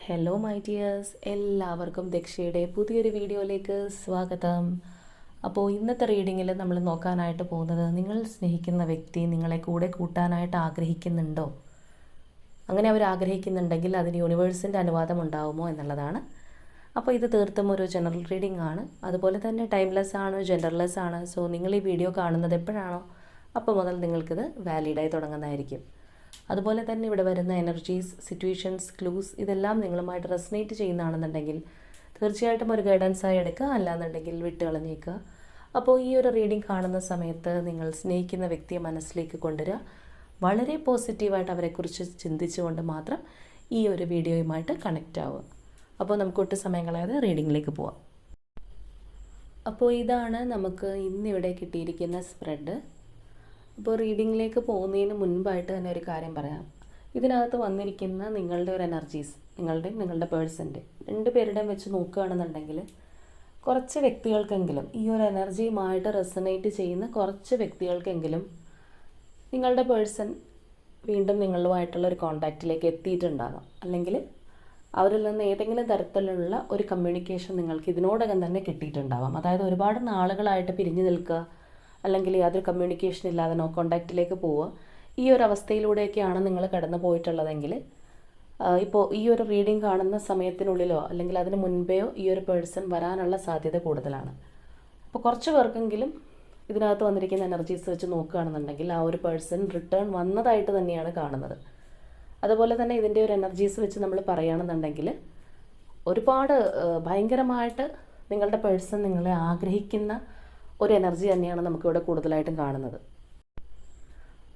Hello my dears, എല്ലാവർക്കും ദക്ഷയുടെ പുതിയൊരു വീഡിയോയിലേക്ക് സ്വാഗതം. അപ്പോൾ ഇന്നത്തെ റീഡിങ്ങിൽ നമ്മൾ നോക്കാനായിട്ട് പോകുന്നത്, നിങ്ങൾ സ്നേഹിക്കുന്ന വ്യക്തി നിങ്ങളെ കൂടെ കൂട്ടാനായിട്ട് ആഗ്രഹിക്കുന്നുണ്ടോ? അങ്ങനെ അവർ ആഗ്രഹിക്കുന്നുണ്ടെങ്കിൽ അതിന് യൂണിവേഴ്സിൻ്റെ അനുവാദം ഉണ്ടാവുമോ എന്നുള്ളതാണ്. അപ്പോൾ ഇത് തീർത്തും ഒരു ജനറൽ റീഡിംഗ് ആണ്. അതുപോലെ തന്നെ ടൈംലെസ് ആണ്, ജെൻഡർലെസ് ആണ്. സോ നിങ്ങൾ ഈ വീഡിയോ കാണുന്നത് എപ്പോഴാണോ അപ്പോൾ മുതൽ നിങ്ങൾക്കിത് വാലിഡായി തുടങ്ങുന്നതായിരിക്കും. അതുപോലെ തന്നെ ഇവിടെ വരുന്ന എനർജീസ്, സിറ്റുവേഷൻസ്, ക്ലൂസ് ഇതെല്ലാം നിങ്ങളുമായിട്ട് റെസനേറ്റ് ചെയ്യുന്നതാണെന്നുണ്ടെങ്കിൽ തീർച്ചയായിട്ടും ഒരു ഗൈഡൻസായി എടുക്കുക, അല്ലാന്നുണ്ടെങ്കിൽ വിട്ട് കളഞ്ഞേക്കുക. അപ്പോൾ ഈ ഒരു റീഡിംഗ് കാണുന്ന സമയത്ത് നിങ്ങൾ സ്നേഹിക്കുന്ന വ്യക്തിയെ മനസ്സിലേക്ക് കൊണ്ടുവരിക. വളരെ പോസിറ്റീവായിട്ട് അവരെക്കുറിച്ച് ചിന്തിച്ചുകൊണ്ട് മാത്രം ഈ ഒരു വീഡിയോയുമായിട്ട് കണക്റ്റ് ആവുക. അപ്പോൾ നമുക്ക് ഒട്ടും സമയം കളയാതെ റീഡിങ്ങിലേക്ക് പോവാം. അപ്പോൾ ഇതാണ് നമുക്ക് ഇന്നിവിടെ കിട്ടിയിരിക്കുന്ന സ്പ്രെഡ്. അപ്പോൾ റീഡിങ്ങിലേക്ക് പോകുന്നതിന് മുൻപായിട്ട് തന്നെ ഒരു കാര്യം പറയാം. ഇതിനകത്ത് വന്നിരിക്കുന്ന നിങ്ങളുടെ ഒരു എനർജീസ്, നിങ്ങളുടെ പേഴ്സൻ്റെ രണ്ടുപേരുടെയും വെച്ച് നോക്കുകയാണെന്നുണ്ടെങ്കിൽ കുറച്ച് വ്യക്തികൾക്കെങ്കിലും ഈ ഒരു എനർജിയുമായിട്ട് റെസനേറ്റ് ചെയ്യുന്ന കുറച്ച് വ്യക്തികൾക്കെങ്കിലും നിങ്ങളുടെ പേഴ്സൺ വീണ്ടും നിങ്ങളുമായിട്ടുള്ള ഒരു കോണ്ടാക്റ്റിലേക്ക് എത്തിയിട്ടുണ്ടാകാം. അല്ലെങ്കിൽ അവരിൽ നിന്ന് ഏതെങ്കിലും തരത്തിലുള്ള ഒരു കമ്മ്യൂണിക്കേഷൻ നിങ്ങൾക്ക് ഇതിനോടകം തന്നെ കിട്ടിയിട്ടുണ്ടാവാം. അതായത് ഒരുപാട് നാളുകളായിട്ട് പിരിഞ്ഞു നിൽക്കുക, അല്ലെങ്കിൽ യാതൊരു കമ്മ്യൂണിക്കേഷൻ ഇല്ലാതെ നോ കോണ്ടാക്റ്റിലേക്ക് പോവുക, ഈ ഒരു അവസ്ഥയിലൂടെയൊക്കെയാണ് നിങ്ങൾ കടന്നു പോയിട്ടുള്ളതെങ്കിൽ ഇപ്പോൾ ഈ ഒരു റീഡിംഗ് കാണുന്ന സമയത്തിനുള്ളിലോ അല്ലെങ്കിൽ അതിന് മുൻപേയോ ഈ ഒരു പേഴ്സൺ വരാനുള്ള സാധ്യത കൂടുതലാണ്. അപ്പോൾ കുറച്ച് പേർക്കെങ്കിലും ഇതിനകത്ത് വന്നിരിക്കുന്ന എനർജീസ് വെച്ച് നോക്കുകയാണെന്നുണ്ടെങ്കിൽ ആ ഒരു പേഴ്സൺ റിട്ടേൺ വന്നതായിട്ട് തന്നെയാണ് കാണുന്നത്. അതുപോലെ തന്നെ ഇതിൻ്റെ ഒരു എനർജീസ് വെച്ച് നമ്മൾ പറയുകയാണെന്നുണ്ടെങ്കിൽ ഒരുപാട് ഭയങ്കരമായിട്ട് നിങ്ങളുടെ പേഴ്സൺ നിങ്ങളെ ആഗ്രഹിക്കുന്ന ഒരു എനർജി തന്നെയാണ് നമുക്കിവിടെ കൂടുതലായിട്ടും കാണുന്നത്.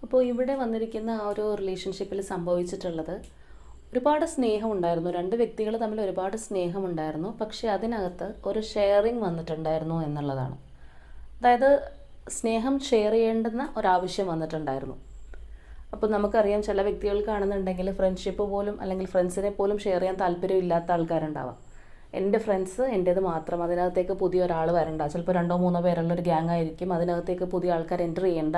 അപ്പോൾ ഇവിടെ വന്നിരിക്കുന്ന ആ ഒരു റിലേഷൻഷിപ്പിൽ സംഭവിച്ചിട്ടുള്ളത്, ഒരുപാട് സ്നേഹം ഉണ്ടായിരുന്നു, രണ്ട് വ്യക്തികൾ തമ്മിൽ ഒരുപാട് സ്നേഹമുണ്ടായിരുന്നു. പക്ഷേ അതിനകത്ത് ഒരു ഷെയറിങ് വന്നിട്ടുണ്ടായിരുന്നു എന്നുള്ളതാണ്. അതായത് സ്നേഹം ഷെയർ ചെയ്യേണ്ടുന്ന ഒരാവശ്യം വന്നിട്ടുണ്ടായിരുന്നു. അപ്പോൾ നമുക്കറിയാം, ചില വ്യക്തികൾക്കാണെന്നുണ്ടെങ്കിൽ ഫ്രണ്ട്ഷിപ്പ് പോലും അല്ലെങ്കിൽ ഫ്രണ്ട്സിനെ പോലും ഷെയർ ചെയ്യാൻ താല്പര്യമില്ലാത്ത ആൾക്കാരുണ്ടാവാം. എൻ്റെ ഫ്രണ്ട്സ് എൻ്റേത് മാത്രം, അതിനകത്തേക്ക് പുതിയ ഒരാൾ വരണ്ട, ചിലപ്പോൾ 2-3 പേരുള്ളൊരു ഗ്യാങ് ആയിരിക്കും, അതിനകത്തേക്ക് പുതിയ ആൾക്കാർ എൻ്റർ ചെയ്യേണ്ട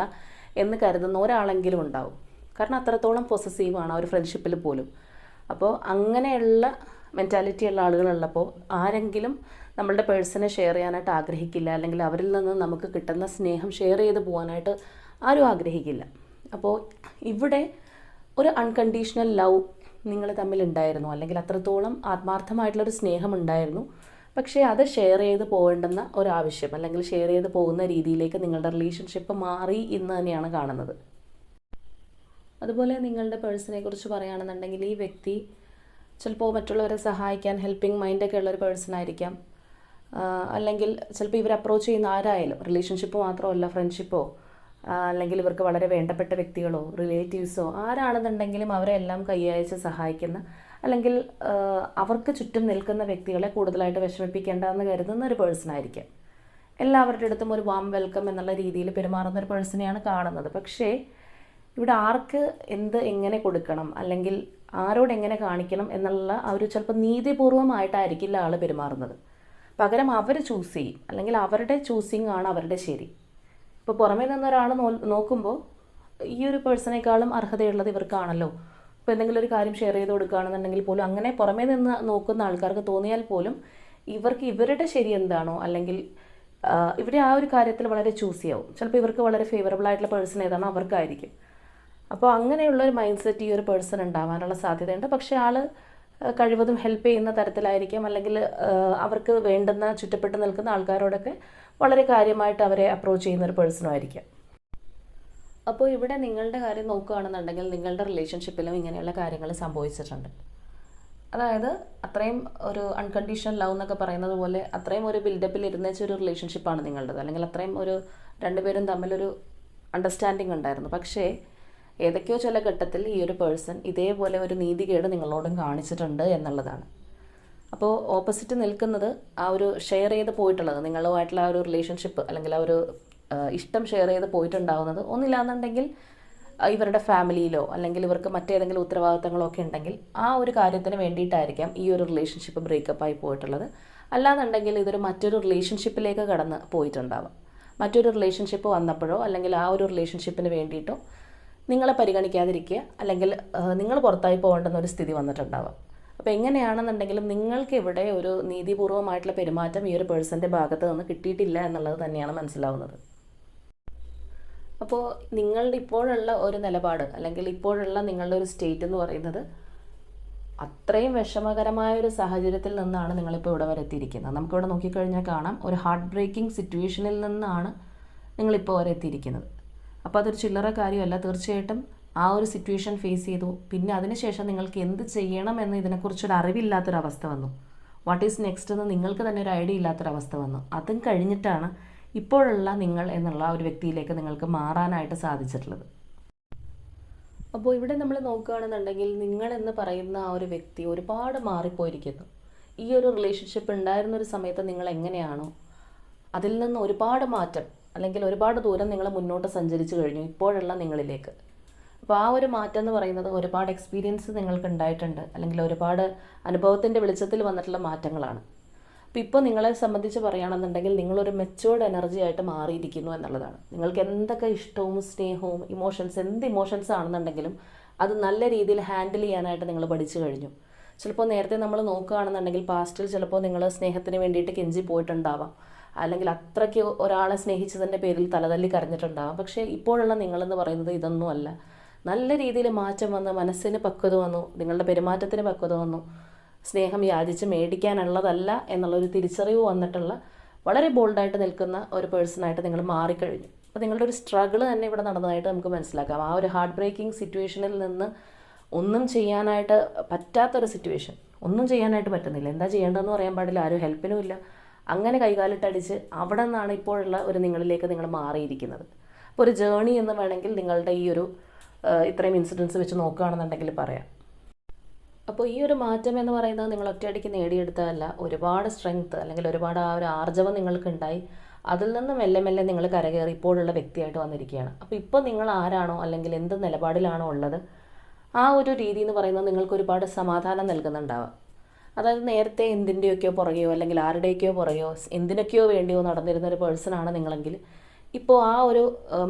എന്ന് കരുതുന്ന ഒരാളെങ്കിലും ഉണ്ടാവും. കാരണം അത്രത്തോളം പൊസസീവാണ് ആ ഒരു ഫ്രണ്ട്ഷിപ്പിൽ പോലും. അപ്പോൾ അങ്ങനെയുള്ള മെൻറ്റാലിറ്റി ഉള്ള ആളുകളുള്ളപ്പോൾ ആരെങ്കിലും നമ്മളുടെ പേഴ്സണെ ഷെയർ ചെയ്യാനായിട്ട് ആഗ്രഹിക്കില്ല, അല്ലെങ്കിൽ അവരിൽ നിന്ന് നമുക്ക് കിട്ടുന്ന സ്നേഹം ഷെയർ ചെയ്ത് പോകാനായിട്ട് ആരും ആഗ്രഹിക്കില്ല. അപ്പോൾ ഇവിടെ ഒരു അൺകണ്ടീഷണൽ ലവ് നിങ്ങൾ തമ്മിലുണ്ടായിരുന്നു, അല്ലെങ്കിൽ അത്രത്തോളം ആത്മാർത്ഥമായിട്ടുള്ളൊരു സ്നേഹം ഉണ്ടായിരുന്നു. പക്ഷേ അത് ഷെയർ ചെയ്ത് പോകേണ്ടുന്ന ഒരാവശ്യം, അല്ലെങ്കിൽ ഷെയർ ചെയ്ത് പോകുന്ന രീതിയിലേക്ക് നിങ്ങളുടെ റിലേഷൻഷിപ്പ് മാറി എന്ന് തന്നെയാണ് കാണുന്നത്. അതുപോലെ നിങ്ങളുടെ പേഴ്സണെ കുറിച്ച് പറയുകയാണെന്നുണ്ടെങ്കിൽ ഈ വ്യക്തി ചിലപ്പോൾ മറ്റുള്ളവരെ സഹായിക്കാൻ ഹെൽപ്പിംഗ് മൈൻഡൊക്കെ ഉള്ളൊരു പേഴ്സൺ ആയിരിക്കാം. അല്ലെങ്കിൽ ചിലപ്പോൾ ഇവർ അപ്രോച്ച് ചെയ്യുന്ന ആരായാലും, റിലേഷൻഷിപ്പ് മാത്രമല്ല ഫ്രണ്ട്ഷിപ്പോ അല്ലെങ്കിൽ ഇവർക്ക് വളരെ വേണ്ടപ്പെട്ട വ്യക്തികളോ റിലേറ്റീവ്സോ ആരാണെന്നുണ്ടെങ്കിലും അവരെ എല്ലാം കൈയയച്ച് സഹായിക്കുന്ന, അല്ലെങ്കിൽ അവർക്ക് ചുറ്റും നിൽക്കുന്ന വ്യക്തികളെ കൂടുതലായിട്ട് വിഷമിപ്പിക്കേണ്ടെന്ന് കരുതുന്ന ഒരു പേഴ്സൺ ആയിരിക്കാം. എല്ലാവരുടെ അടുത്തും ഒരു വാം വെൽക്കം എന്നുള്ള രീതിയിൽ പെരുമാറുന്ന ഒരു പേഴ്സണെയാണ് കാണുന്നത്. പക്ഷേ ഇവിടെ ആർക്ക് എന്ത് എങ്ങനെ കൊടുക്കണം, അല്ലെങ്കിൽ ആരോട് എങ്ങനെ കാണിക്കണം എന്നുള്ള ആ ഒരു ചിലപ്പോൾ നീതിപൂർവമായിട്ടായിരിക്കില്ല ആൾ പെരുമാറുന്നത്. പകരം അവർ ചൂസ് ചെയ്യും, അല്ലെങ്കിൽ അവരുടെ ചൂസിങ് ആണ് അവരുടെ ശരി. ഇപ്പോൾ പുറമേ നിന്ന് ഒരാൾ നോക്കുമ്പോൾ ഈ ഒരു പേഴ്സണേക്കാളും അർഹതയുള്ളത് ഇവർക്കാണല്ലോ. ഇപ്പോൾ എന്തെങ്കിലും ഒരു കാര്യം ഷെയർ ചെയ്ത് കൊടുക്കുകയാണെന്നുണ്ടെങ്കിൽ പോലും അങ്ങനെ പുറമേ നിന്ന് നോക്കുന്ന ആൾക്കാർക്ക് തോന്നിയാൽ പോലും ഇവർക്ക് ഇവരുടെ ശരി എന്താണോ, അല്ലെങ്കിൽ ഇവിടെ ആ ഒരു കാര്യത്തിൽ വളരെ ചൂസ് ചെയ്യാവും. ചിലപ്പോൾ ഇവർക്ക് വളരെ ഫേവറബിൾ ആയിട്ടുള്ള പേഴ്സൺ ഏതാണോ അവർക്കായിരിക്കും. അപ്പോൾ അങ്ങനെയുള്ളൊരു മൈൻഡ് സെറ്റ് ഈ ഒരു പേഴ്സൺ ഉണ്ടാവാനുള്ള സാധ്യതയുണ്ട്. പക്ഷേ ആൾ കഴിവതും ഹെൽപ്പ് ചെയ്യുന്ന തരത്തിലായിരിക്കും, അല്ലെങ്കിൽ അവർക്ക് വേണ്ടുന്ന ചുറ്റപ്പെട്ട് നിൽക്കുന്ന ആൾക്കാരോടൊക്കെ വളരെ കാര്യമായിട്ട് അവരെ അപ്രോച്ച് ചെയ്യുന്ന ഒരു പേഴ്സണും ആയിരിക്കാം. അപ്പോൾ ഇവിടെ നിങ്ങളുടെ കാര്യം നോക്കുകയാണെന്നുണ്ടെങ്കിൽ നിങ്ങളുടെ റിലേഷൻഷിപ്പിലും ഇങ്ങനെയുള്ള കാര്യങ്ങൾ സംഭവിച്ചിട്ടുണ്ട്. അതായത് അത്രയും ഒരു അൺകണ്ടീഷണൽ ലവ് എന്നൊക്കെ പറയുന്നത് പോലെ അത്രയും ഒരു ബിൽഡപ്പിൽ ഇരുന്നേച്ച ഒരു റിലേഷൻഷിപ്പാണ് നിങ്ങളുടേത്, അല്ലെങ്കിൽ അത്രയും ഒരു രണ്ടുപേരും തമ്മിലൊരു അണ്ടർസ്റ്റാൻഡിങ് ഉണ്ടായിരുന്നു. പക്ഷേ ഏതൊക്കെയോ ചില ഘട്ടത്തിൽ ഈ ഒരു പേഴ്സൺ ഇതേപോലെ ഒരു നീതികേട് നിങ്ങളോടും കാണിച്ചിട്ടുണ്ട് എന്നുള്ളതാണ്. അപ്പോൾ ഓപ്പോസിറ്റ് നിൽക്കുന്നത് ആ ഒരു ഷെയർ ചെയ്ത് പോയിട്ടുള്ളത്, നിങ്ങളുമായിട്ടുള്ള ആ ഒരു റിലേഷൻഷിപ്പ് അല്ലെങ്കിൽ ആ ഒരു ഇഷ്ടം ഷെയർ ചെയ്ത് പോയിട്ടുണ്ടാകുന്നത് ഒന്നില്ലാന്നുണ്ടെങ്കിൽ ഇവരുടെ ഫാമിലിയിലോ അല്ലെങ്കിൽ ഇവർക്ക് മറ്റേതെങ്കിലും ഉത്തരവാദിത്തങ്ങളോ ഒക്കെ ഉണ്ടെങ്കിൽ ആ ഒരു കാര്യത്തിന് വേണ്ടിയിട്ടായിരിക്കാം ഈ ഒരു റിലേഷൻഷിപ്പ് ബ്രേക്കപ്പായി പോയിട്ടുള്ളത്. അല്ലാന്നുണ്ടെങ്കിൽ ഇതൊരു മറ്റൊരു റിലേഷൻഷിപ്പിലേക്ക് കടന്ന് പോയിട്ടുണ്ടാവാം. മറ്റൊരു റിലേഷൻഷിപ്പ് വന്നപ്പോഴോ അല്ലെങ്കിൽ ആ ഒരു റിലേഷൻഷിപ്പിന് വേണ്ടിയിട്ടോ നിങ്ങളെ പരിഗണിക്കാതിരിക്കുക, അല്ലെങ്കിൽ നിങ്ങൾ പുറത്തായി പോകേണ്ടുന്ന ഒരു സ്ഥിതി വന്നിട്ടുണ്ടാവാം. അപ്പോൾ എങ്ങനെയാണെന്നുണ്ടെങ്കിലും നിങ്ങൾക്ക് ഇവിടെ ഒരു നീതിപൂർവമായിട്ടുള്ള പെരുമാറ്റം ഈ ഒരു പേഴ്സൻ്റെ ഭാഗത്ത് നിന്ന് കിട്ടിയിട്ടില്ല എന്നുള്ളത് തന്നെയാണ് മനസ്സിലാവുന്നത്. അപ്പോൾ നിങ്ങളുടെ ഇപ്പോഴുള്ള ഒരു നിലപാട് അല്ലെങ്കിൽ ഇപ്പോഴുള്ള നിങ്ങളുടെ ഒരു സ്റ്റേറ്റ് എന്ന് പറയുന്നത് അത്രയും വിഷമകരമായ ഒരു സാഹചര്യത്തിൽ നിന്നാണ് നിങ്ങളിപ്പോൾ ഇവിടെ വരെ എത്തിയിരിക്കുന്നത്. നമുക്കിവിടെ നോക്കിക്കഴിഞ്ഞാൽ കാണാം, ഒരു ഹാർട്ട് ബ്രേക്കിംഗ് സിറ്റുവേഷനിൽ നിന്നാണ് നിങ്ങളിപ്പോൾ വരെ എത്തിയിരിക്കുന്നത്. അപ്പോൾ അതൊരു ചില്ലറ കാര്യമല്ല. തീർച്ചയായിട്ടും ആ ഒരു സിറ്റുവേഷൻ ഫേസ് ചെയ്തു. പിന്നെ അതിനുശേഷം നിങ്ങൾക്ക് എന്ത് ചെയ്യണം എന്ന് ഇതിനെക്കുറിച്ചൊരു അറിവില്ലാത്തൊരവസ്ഥ വന്നു. വാട്ട് ഈസ് നെക്സ്റ്റ് എന്ന് നിങ്ങൾക്ക് തന്നെ ഒരു ഐഡിയ ഇല്ലാത്തൊരവസ്ഥ വന്നു. അതും കഴിഞ്ഞിട്ടാണ് ഇപ്പോഴുള്ള നിങ്ങൾ എന്നുള്ള ഒരു വ്യക്തിയിലേക്ക് നിങ്ങൾക്ക് മാറാനായിട്ട് സാധിച്ചിട്ടുള്ളത്. അപ്പോൾ ഇവിടെ നമ്മൾ നോക്കുകയാണെന്നുണ്ടെങ്കിൽ നിങ്ങളെന്ന് പറയുന്ന ആ ഒരു വ്യക്തി ഒരുപാട് മാറിപ്പോയിരിക്കുന്നു. ഈ ഒരു റിലേഷൻഷിപ്പ് ഉണ്ടായിരുന്നൊരു സമയത്ത് നിങ്ങൾ എങ്ങനെയാണോ അതിൽ നിന്ന് ഒരുപാട് മാറ്റം അല്ലെങ്കിൽ ഒരുപാട് ദൂരം നിങ്ങൾ മുന്നോട്ട് സഞ്ചരിച്ചു കഴിഞ്ഞു ഇപ്പോഴുള്ള നിങ്ങളിലേക്ക്. അപ്പോൾ ആ ഒരു മാറ്റം എന്ന് പറയുന്നത് ഒരുപാട് എക്സ്പീരിയൻസ് നിങ്ങൾക്ക് ഉണ്ടായിട്ടുണ്ട്, അല്ലെങ്കിൽ ഒരുപാട് അനുഭവത്തിൻ്റെ വെളിച്ചത്തിൽ വന്നിട്ടുള്ള മാറ്റങ്ങളാണ്. അപ്പോൾ ഇപ്പോൾ നിങ്ങളെ സംബന്ധിച്ച് പറയുകയാണെന്നുണ്ടെങ്കിൽ നിങ്ങളൊരു മെച്ചുവേർഡ് എനർജി ആയിട്ട് മാറിയിരിക്കുന്നു എന്നുള്ളതാണ്. നിങ്ങൾക്ക് എന്തൊക്കെ ഇഷ്ടവും സ്നേഹവും ഇമോഷൻസ്, എന്ത് ഇമോഷൻസ് ആണെന്നുണ്ടെങ്കിലും അത് നല്ല രീതിയിൽ ഹാൻഡിൽ ചെയ്യാനായിട്ട് നിങ്ങൾ പഠിച്ചു കഴിഞ്ഞു. ചിലപ്പോൾ നേരത്തെ നമ്മൾ നോക്കുകയാണെന്നുണ്ടെങ്കിൽ പാസ്റ്റിൽ ചിലപ്പോൾ നിങ്ങൾ സ്നേഹത്തിന് വേണ്ടിയിട്ട് കെഞ്ചി പോയിട്ടുണ്ടാവാം, അല്ലെങ്കിൽ അത്രയ്ക്ക് ഒരാളെ സ്നേഹിച്ചതിൻ്റെ പേരിൽ തലതല്ലി കരഞ്ഞിട്ടുണ്ടാവാം. പക്ഷേ ഇപ്പോഴുള്ള നിങ്ങളെന്ന് പറയുന്നത് ഇതൊന്നുമല്ല. നല്ല രീതിയിൽ മാറ്റം വന്ന് മനസ്സിന് പക്വത വന്നു, നിങ്ങളുടെ പെരുമാറ്റത്തിന് പക്വത വന്നു, സ്നേഹം യാചിച്ച് മേടിക്കാനുള്ളതല്ല എന്നുള്ളൊരു തിരിച്ചറിവ് വന്നിട്ടുള്ള വളരെ ബോൾഡായിട്ട് നിൽക്കുന്ന ഒരു പേഴ്സണായിട്ട് നിങ്ങൾ മാറിക്കഴിഞ്ഞു. അപ്പോൾ നിങ്ങളുടെ ഒരു സ്ട്രഗിൾ തന്നെ ഇവിടെ നടന്നതായിട്ട് നമുക്ക് മനസ്സിലാക്കാം. ആ ഒരു ഹാർട്ട് ബ്രേക്കിംഗ് സിറ്റുവേഷനിൽ നിന്ന് ഒന്നും ചെയ്യാനായിട്ട് പറ്റാത്തൊരു സിറ്റുവേഷൻ, ഒന്നും ചെയ്യാനായിട്ട് പറ്റുന്നില്ല, എന്താ ചെയ്യേണ്ടതെന്ന് പറയാൻ പാടില്ല, ആരും ഹെൽപ്പിനും ഇല്ല. അങ്ങനെ കൈകാലിട്ടടിച്ച് അവിടെ നിന്നാണ് ഇപ്പോഴുള്ള ഒരു നിങ്ങളിലേക്ക് നിങ്ങൾ മാറിയിരിക്കുന്നത്. അപ്പോൾ ഒരു ജേണി എന്ന് വേണമെങ്കിൽ നിങ്ങളുടെ ഈ ഒരു ഇത്രയും ഇൻസിഡൻസ് വെച്ച് നോക്കുകയാണെന്നുണ്ടെങ്കിൽ പറയാം. അപ്പോൾ ഈ ഒരു മാറ്റം എന്ന് പറയുന്നത് നിങ്ങൾ ഒറ്റയടിക്ക് നേടിയെടുത്തതല്ല, ഒരുപാട് സ്ട്രെങ്ത് അല്ലെങ്കിൽ ഒരുപാട് ആ ഒരു ആർജവം നിങ്ങൾക്കുണ്ടായി. അതിൽ നിന്ന് മെല്ലെ മെല്ലെ നിങ്ങൾ കരകയറി ഇപ്പോഴുള്ള വ്യക്തിയായിട്ട് വന്നിരിക്കുകയാണ്. അപ്പോൾ ഇപ്പോൾ നിങ്ങൾ ആരാണോ അല്ലെങ്കിൽ എന്ത് നിലപാടിലാണോ ഉള്ളത്, ആ ഒരു രീതി എന്ന് പറയുന്നത് നിങ്ങൾക്ക് ഒരുപാട് സമാധാനം നൽകുന്നുണ്ടാവാം. അതായത് നേരത്തെ എന്തിൻ്റെയൊക്കെയോ പുറകെയോ അല്ലെങ്കിൽ ആരുടെയൊക്കെയോ പുറകെയോ എന്തിനൊക്കെയോ വേണ്ടിയോ നടന്നിരുന്ന ഒരു പേഴ്സണാണ് നിങ്ങളെങ്കിൽ ഇപ്പോൾ ആ ഒരു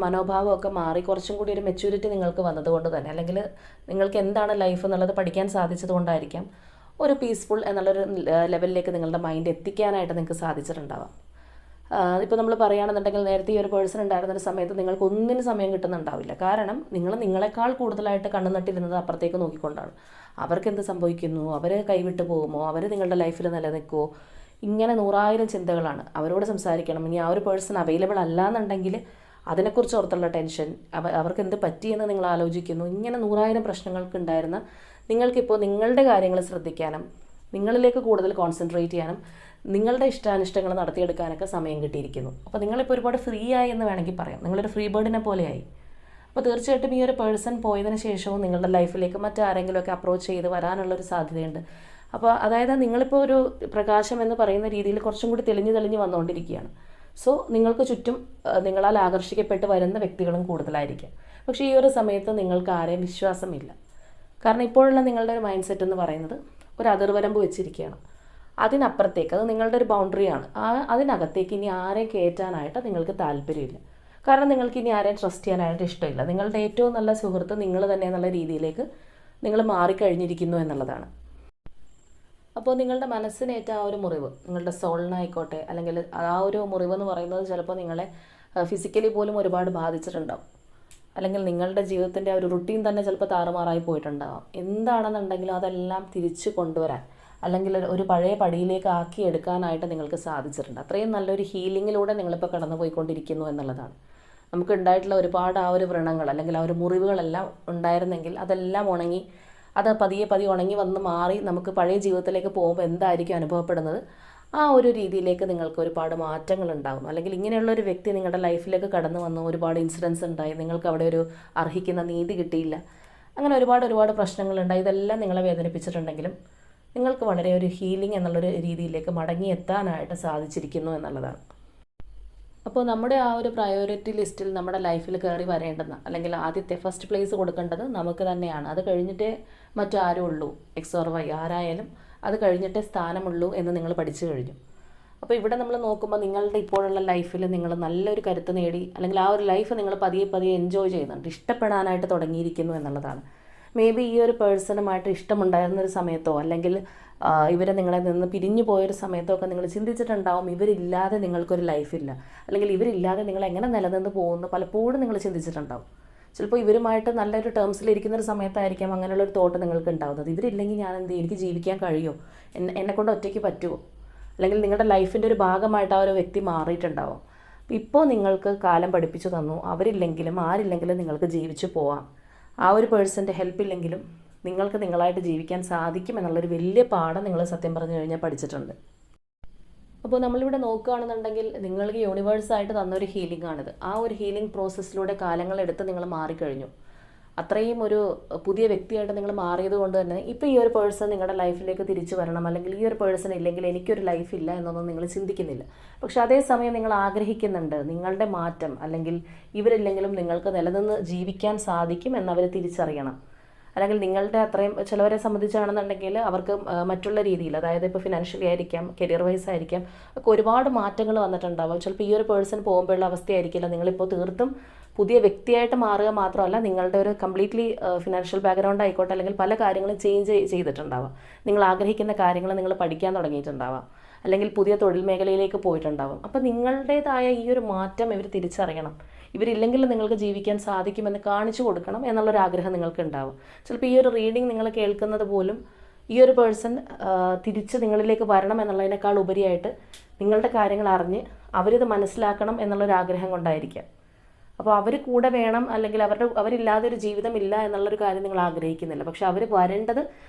മനോഭാവമൊക്കെ മാറി കുറച്ചും കൂടി ഒരു മെച്യൂരിറ്റി നിങ്ങൾക്ക് വന്നതുകൊണ്ട് തന്നെ, അല്ലെങ്കിൽ നിങ്ങൾക്ക് എന്താണ് ലൈഫ് എന്നുള്ളത് പഠിക്കാൻ സാധിച്ചത് കൊണ്ടായിരിക്കാം ഒരു പീസ്ഫുൾ എന്നുള്ളൊരു ലെവലിലേക്ക് നിങ്ങളുടെ മൈൻഡ് എത്തിക്കാനായിട്ട് നിങ്ങൾക്ക് സാധിച്ചിട്ടുണ്ടാവാം. ഇപ്പോൾ നമ്മൾ പറയുകയാണെന്നുണ്ടെങ്കിൽ നേരത്തെ ഈ ഒരു പേഴ്സൺ ഉണ്ടായിരുന്നൊരു സമയത്ത് നിങ്ങൾക്ക് ഒന്നിനും സമയം കിട്ടുന്നുണ്ടാവില്ല. കാരണം നിങ്ങൾ നിങ്ങളെക്കാൾ കൂടുതലായിട്ട് കണ്ണു നട്ടിരുന്നത് അപ്പുറത്തേക്ക് നോക്കിക്കൊണ്ടാണ്. അവർക്ക് എന്ത് സംഭവിക്കുന്നു, അവർ കൈവിട്ട് പോകുമോ, അവർ നിങ്ങളുടെ ലൈഫിൽ നിലനിൽക്കുമോ, ഇങ്ങനെ 100,000 ചിന്തകളാണ്. അവരോട് സംസാരിക്കണം, ഇനി ആ ഒരു പേഴ്സൺ അവൈലബിൾ അല്ല എന്നുണ്ടെങ്കിൽ അതിനെക്കുറിച്ച് ഓർത്തുള്ള ടെൻഷൻ, അവർക്ക് എന്ത് പറ്റിയെന്ന് നിങ്ങൾ ആലോചിക്കുന്നു. ഇങ്ങനെ 100,000 പ്രശ്നങ്ങൾക്ക് ഉണ്ടായിരുന്ന നിങ്ങൾക്കിപ്പോൾ നിങ്ങളുടെ കാര്യങ്ങൾ ശ്രദ്ധിക്കാനും നിങ്ങളിലേക്ക് കൂടുതൽ കോൺസെൻട്രേറ്റ് ചെയ്യാനും നിങ്ങളുടെ ഇഷ്ടാനിഷ്ടങ്ങൾ നടത്തിയെടുക്കാനൊക്കെ സമയം കിട്ടിയിരിക്കുന്നു. അപ്പോൾ നിങ്ങളിപ്പോൾ ഒരുപാട് ഫ്രീ ആയി എന്ന് വേണമെങ്കിൽ പറയാം. നിങ്ങളൊരു ഫ്രീ ബേർഡിനെ പോലെയായി. അപ്പോൾ തീർച്ചയായിട്ടും ഈ ഒരു പേഴ്സൺ പോയതിന് ശേഷവും നിങ്ങളുടെ ലൈഫിലേക്ക് മറ്റാരെങ്കിലുമൊക്കെ അപ്രോച്ച് ചെയ്ത് വരാനുള്ളൊരു സാധ്യതയുണ്ട്. അപ്പോൾ അതായത് നിങ്ങളിപ്പോൾ ഒരു പ്രകാശം എന്ന് പറയുന്ന രീതിയിൽ കുറച്ചും കൂടി തെളിഞ്ഞ് വന്നുകൊണ്ടിരിക്കുകയാണ്. സോ നിങ്ങൾക്ക് ചുറ്റും നിങ്ങളാൽ ആകർഷിക്കപ്പെട്ട് വരുന്ന വ്യക്തികളും കൂടുതലായിരിക്കും. പക്ഷേ ഈ ഒരു സമയത്ത് നിങ്ങൾക്ക് ആരെയും വിശ്വാസമില്ല. കാരണം ഇപ്പോഴുള്ള നിങ്ങളുടെ ഒരു മൈൻഡ് സെറ്റ് എന്ന് പറയുന്നത് ഒരു അതിർവരമ്പ് വെച്ചിരിക്കുകയാണ്. അതിനപ്പുറത്തേക്ക്, അത് നിങ്ങളുടെ ഒരു ബൗണ്ടറിയാണ്, അതിനകത്തേക്ക് ഇനി ആരെയും കയറ്റാനായിട്ട് നിങ്ങൾക്ക് താല്പര്യമില്ല. കാരണം നിങ്ങൾക്ക് ഇനി ആരെയും ട്രസ്റ്റ് ചെയ്യാനായിട്ട് ഇഷ്ടമില്ല. നിങ്ങളുടെ ഏറ്റവും നല്ല സുഹൃത്ത് നിങ്ങൾ തന്നെ എന്നുള്ള രീതിയിലേക്ക് നിങ്ങൾ മാറിക്കഴിഞ്ഞിരിക്കുന്നു എന്നുള്ളതാണ്. അപ്പോൾ നിങ്ങളുടെ മനസ്സിനേറ്റ ആ ഒരു മുറിവ്, നിങ്ങളുടെ സോളിനായിക്കോട്ടെ, അല്ലെങ്കിൽ ആ ഒരു മുറിവെന്ന് പറയുന്നത് ചിലപ്പോൾ നിങ്ങളെ ഫിസിക്കലി പോലും ഒരുപാട് ബാധിച്ചിട്ടുണ്ടാവും. അല്ലെങ്കിൽ നിങ്ങളുടെ ജീവിതത്തിൻ്റെ ആ ഒരു റുട്ടീൻ തന്നെ ചിലപ്പോൾ താറുമാറായി പോയിട്ടുണ്ടാവാം. എന്താണെന്നുണ്ടെങ്കിലും അതെല്ലാം തിരിച്ചു കൊണ്ടുവരാൻ, അല്ലെങ്കിൽ ഒരു പഴയ പടിയിലേക്ക് ആക്കി എടുക്കാനായിട്ട് നിങ്ങൾക്ക് സാധിച്ചിട്ടുണ്ട്. അത്രയും നല്ലൊരു ഹീലിങ്ങിലൂടെ നിങ്ങളിപ്പോൾ കടന്നു പോയിക്കൊണ്ടിരിക്കുന്നു എന്നുള്ളതാണ്. നമുക്ക് ഉണ്ടായിട്ടുള്ള ഒരുപാട് ആ ഒരു വ്രണങ്ങൾ അല്ലെങ്കിൽ ആ ഒരു മുറിവുകളെല്ലാം ഉണ്ടായിരുന്നെങ്കിൽ അതെല്ലാം ഉണങ്ങി, അത് പതിയെ ഉണങ്ങി വന്ന് മാറി നമുക്ക് പഴയ ജീവിതത്തിലേക്ക് പോകുമ്പോൾ എന്തായിരിക്കും അനുഭവപ്പെടുന്നത്, ആ ഒരു രീതിയിലേക്ക് നിങ്ങൾക്ക് ഒരുപാട് മാറ്റങ്ങൾ ഉണ്ടാകും. അല്ലെങ്കിൽ ഇങ്ങനെയുള്ളൊരു വ്യക്തി നിങ്ങളുടെ ലൈഫിലേക്ക് കടന്നു വന്നു, ഒരുപാട് ഇൻസിഡൻസ് ഉണ്ടായി, നിങ്ങൾക്ക് അവിടെ ഒരു അർഹിക്കുന്ന നീതി കിട്ടിയില്ല, അങ്ങനെ ഒരുപാട് പ്രശ്നങ്ങളുണ്ടായി. ഇതെല്ലാം നിങ്ങളെ വേദനിപ്പിച്ചിട്ടുണ്ടെങ്കിലും നിങ്ങൾക്ക് വളരെ ഒരു ഹീലിംഗ് എന്നുള്ളൊരു രീതിയിലേക്ക് മടങ്ങിയെത്താനായിട്ട് സാധിച്ചിരിക്കുന്നു എന്നുള്ളതാണ്. അപ്പോൾ നമ്മുടെ ആ ഒരു പ്രയോറിറ്റി ലിസ്റ്റിൽ നമ്മുടെ ലൈഫിൽ കയറി വരേണ്ടുന്ന, അല്ലെങ്കിൽ ആദ്യത്തെ ഫസ്റ്റ് പ്ലേസ് കൊടുക്കേണ്ടത് നമുക്ക് തന്നെയാണ്. അത് കഴിഞ്ഞിട്ടേ മറ്റാരും ഉള്ളൂ. എക്സ് ഓർ വൈ ആരായാലും അത് കഴിഞ്ഞിട്ടേ സ്ഥാനമുള്ളൂ എന്ന് നിങ്ങൾ പഠിച്ചു കഴിഞ്ഞു. അപ്പോൾ ഇവിടെ നമ്മൾ നോക്കുമ്പോൾ നിങ്ങളുടെ ഇപ്പോഴുള്ള ലൈഫിൽ നിങ്ങൾ നല്ലൊരു കരുത്ത് നേടി, അല്ലെങ്കിൽ ആ ഒരു ലൈഫ് നിങ്ങൾ പതിയെ എൻജോയ് ചെയ്യുന്നുണ്ട്, ഇഷ്ടപ്പെടാനായിട്ട് തുടങ്ങിയിരിക്കുന്നു എന്നുള്ളതാണ്. മേ ബി ഈ ഒരു പേഴ്സണുമായിട്ട് ഇഷ്ടമുണ്ടായിരുന്നൊരു സമയത്തോ അല്ലെങ്കിൽ ഇവരെ നിങ്ങളെ നിന്ന് പിരിഞ്ഞു പോയൊരു സമയത്തോ ഒക്കെ നിങ്ങൾ ചിന്തിച്ചിട്ടുണ്ടാവും ഇവരില്ലാതെ നിങ്ങൾക്കൊരു ലൈഫില്ല, അല്ലെങ്കിൽ ഇവരില്ലാതെ നിങ്ങൾ എങ്ങനെ നിലനിന്ന് പോകുന്നു പലപ്പോഴും നിങ്ങൾ ചിന്തിച്ചിട്ടുണ്ടാവും. ചിലപ്പോൾ ഇവരുമായിട്ട് നല്ലൊരു ടേംസിലിരിക്കുന്നൊരു സമയത്തായിരിക്കാം അങ്ങനെയുള്ളൊരു തോട്ട് നിങ്ങൾക്ക് ഉണ്ടാകുന്നത്. ഇവരില്ലെങ്കിൽ ഞാൻ എന്ത് എനിക്ക് ജീവിക്കാൻ കഴിയുമോ, എന്നെക്കൊണ്ട് ഒറ്റയ്ക്ക് പറ്റുമോ, അല്ലെങ്കിൽ നിങ്ങളുടെ ലൈഫിൻ്റെ ഒരു ഭാഗമായിട്ട് ആ ഒരു വ്യക്തി മാറിയിട്ടുണ്ടാവും. ഇപ്പോൾ നിങ്ങൾക്ക് കാലം പഠിപ്പിച്ചു തന്നു അവരില്ലെങ്കിലും ആരില്ലെങ്കിലും നിങ്ങൾക്ക് ജീവിച്ചു പോവാം. ആ ഒരു പേഴ്സൻ്റെ ഹെൽപ്പില്ലെങ്കിലും നിങ്ങൾക്ക് നിങ്ങളായിട്ട് ജീവിക്കാൻ സാധിക്കും എന്നുള്ളൊരു വലിയ പാഠം നിങ്ങൾ സത്യം പറഞ്ഞു കഴിഞ്ഞാൽ പഠിച്ചിട്ടുണ്ട്. അപ്പോൾ നമ്മളിവിടെ നോക്കുകയാണെന്നുണ്ടെങ്കിൽ നിങ്ങൾക്ക് യൂണിവേഴ്സായിട്ട് തന്നൊരു ഹീലിംഗ് ആണിത്. ആ ഒരു ഹീലിംഗ് പ്രോസസ്സിലൂടെ കാലങ്ങളെടുത്ത് നിങ്ങൾ മാറിക്കഴിഞ്ഞു. അത്രയും ഒരു പുതിയ വ്യക്തിയായിട്ട് നിങ്ങൾ മാറിയത് കൊണ്ട് തന്നെ ഇപ്പോൾ ഈ ഒരു പേഴ്സൺ നിങ്ങളുടെ ലൈഫിലേക്ക് തിരിച്ചു വരണം, അല്ലെങ്കിൽ ഈ ഒരു പേഴ്സൺ ഇല്ലെങ്കിൽ എനിക്കൊരു ലൈഫില്ല എന്നൊന്നും നിങ്ങൾ ചിന്തിക്കുന്നില്ല. പക്ഷെ അതേസമയം നിങ്ങൾ ആഗ്രഹിക്കുന്നുണ്ട് നിങ്ങളുടെ മാറ്റം, അല്ലെങ്കിൽ ഇവരില്ലെങ്കിലും നിങ്ങൾക്ക് നിലനിന്ന് ജീവിക്കാൻ സാധിക്കും എന്നവർ തിരിച്ചറിയണം. അല്ലെങ്കിൽ നിങ്ങളുടെ അത്രയും ചിലവരെ സംബന്ധിച്ചാണെന്നുണ്ടെങ്കിൽ അവർക്ക് മറ്റുള്ള രീതിയിൽ, അതായത് ഇപ്പോൾ ഫിനാൻഷ്യലി ആയിരിക്കാം, കരിയർ വൈസ് ആയിരിക്കാം, ഒക്കെ ഒരുപാട് മാറ്റങ്ങൾ വന്നിട്ടുണ്ടാവും. ചിലപ്പോൾ ഈ ഒരു പേഴ്സൺ പോകുമ്പോഴുള്ള അവസ്ഥയായിരിക്കില്ല നിങ്ങളിപ്പോൾ തീർത്തും പുതിയ വ്യക്തിയായിട്ട് മാറുക മാത്രമല്ല, നിങ്ങളുടെ ഒരു കംപ്ലീറ്റ്ലി ഫിനാൻഷ്യൽ ബാക്ക്ഗ്രൗണ്ട് ആയിക്കോട്ടെ, അല്ലെങ്കിൽ പല കാര്യങ്ങളും ചേഞ്ച് ചെയ്തിട്ടുണ്ടാവാം. നിങ്ങൾ ആഗ്രഹിക്കുന്ന കാര്യങ്ങൾ നിങ്ങൾ പഠിക്കാൻ തുടങ്ങിയിട്ടുണ്ടാവാം, അല്ലെങ്കിൽ പുതിയ തൊഴിൽ മേഖലയിലേക്ക് പോയിട്ടുണ്ടാവും. അപ്പോൾ നിങ്ങളുടേതായ ഈ ഒരു മാറ്റം ഇവർ തിരിച്ചറിയണം. ഇവരില്ലെങ്കിൽ നിങ്ങൾക്ക് ജീവിക്കാൻ സാധിക്കുമെന്ന് കാണിച്ചു കൊടുക്കണം എന്നുള്ളൊരാഗ്രഹം നിങ്ങൾക്ക് ഉണ്ടാവും. ചിലപ്പോൾ ഈ ഒരു റീഡിങ് നിങ്ങൾ കേൾക്കുന്നത് പോലും ഈ ഒരു പേഴ്സൺ തിരിച്ച് നിങ്ങളിലേക്ക് വരണം എന്നുള്ളതിനേക്കാൾ ഉപരിയായിട്ട് നിങ്ങളുടെ കാര്യങ്ങൾ അറിഞ്ഞ് അവരിത് മനസ്സിലാക്കണം എന്നുള്ളൊരാഗ്രഹം കൊണ്ടായിരിക്കാം. അപ്പോൾ അവർ കൂടെ വേണം, അല്ലെങ്കിൽ അവരില്ലാതെ ഒരു ജീവിതമില്ല എന്നുള്ളൊരു കാര്യം നിങ്ങൾ ആഗ്രഹിക്കുന്നില്ല. പക്ഷെ അവർ വരേണ്ടത്